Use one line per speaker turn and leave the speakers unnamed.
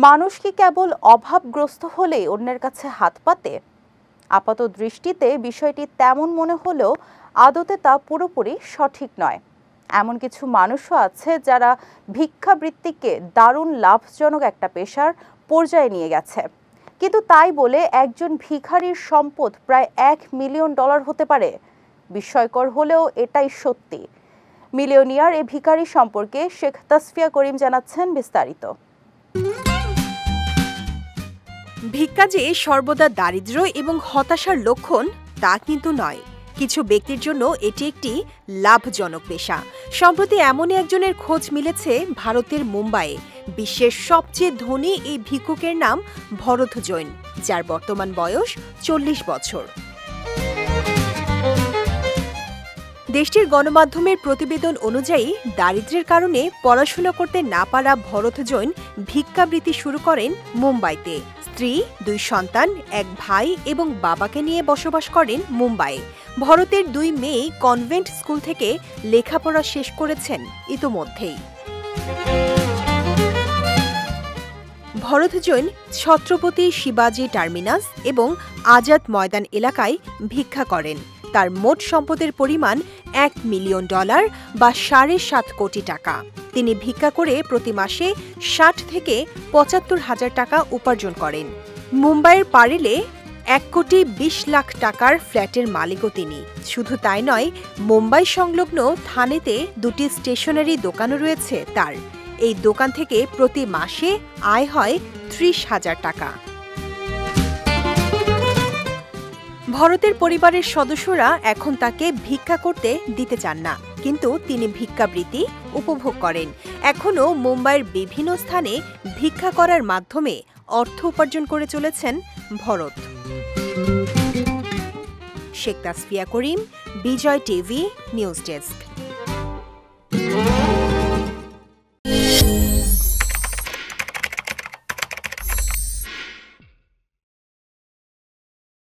মানুষ কি কেবল অভাবগ্রস্ত হলেই অন্যের কাছে হাত পাতে? আপাত দৃষ্টিতে বিষয়টি তেমন মনে হলেও আদতে তা পুরোপুরি সঠিক নয়। এমন কিছু মানুষও আছে যারা ভিক্ষাবৃত্তিকে দারুণ লাভজনক একটা পেশার পর্যায়ে নিয়ে গেছে। কিন্তু তাই বলে একজন ভিখারির সম্পদ প্রায় $1 মিলিয়ন হতে পারে? বিস্ময়কর হলেও এটাই সত্যি। মিলিয়নিয়ার এ ভিখারি সম্পর্কে শেখ তাসফিয়া করিম জানাচ্ছেন বিস্তারিত।
ভিক্ষা যে সর্বদা দারিদ্র্য এবং হতাশার লক্ষণ তা কিন্তু নয়। কিছু ব্যক্তির জন্য এটি একটি লাভজনক পেশা। সম্প্রতি এমনই একজনের খোঁজ মিলেছে ভারতের মুম্বাইয়ে। বিশ্বের সবচেয়ে ধনী এই ভিক্ষুকের নাম ভরত জৈন, যার বর্তমান বয়স 40 বছর। দেশটির গণমাধ্যমের প্রতিবেদন অনুযায়ী দারিদ্র্যের কারণে পড়াশোনা করতে না পারা ভরত জৈন ভিক্ষাবৃত্তি শুরু করেন মুম্বাইতে। স্ত্রী, 2 সন্তান, 1 ভাই এবং বাবাকে নিয়ে বসবাস করেন মুম্বাইয়ে। ভরতের 2 মেয়ে কনভেন্ট স্কুল থেকে লেখাপড়া শেষ করেছেন ইতোমধ্যেই। ভরত জৈন ছত্রপতি শিবাজি টার্মিনাস এবং আজাদ ময়দান এলাকায় ভিক্ষা করেন। তার মোট সম্পদের পরিমাণ $1 মিলিয়ন বা 7.5 কোটি টাকা। তিনি ভিক্ষা করে প্রতি মাসে 60 থেকে 75 হাজার টাকা উপার্জন করেন। মুম্বাইয়ের পারেলে 1,20 লাখ টাকার ফ্ল্যাটের মালিকও তিনি। শুধু তাই নয়, মুম্বাই সংলগ্ন থানেতে 2টি স্টেশনারি দোকানও রয়েছে তার। এই দোকান থেকে প্রতি মাসে আয় হয় 30,000 টাকা। ভরতের পরিবারের সদস্যরা এখন তাকে ভিক্ষা করতে দিতে চান না, কিন্তু তিনি ভিক্ষাবৃত্তি উপভোগ করেন। এখনও মুম্বাইয়ের বিভিন্ন স্থানে ভিক্ষা করার মাধ্যমে অর্থ উপার্জন করে চলেছেন ভরত। শেখ তাসফিয়া করিম, বিজয় টিভি নিউজ ডেস্ক।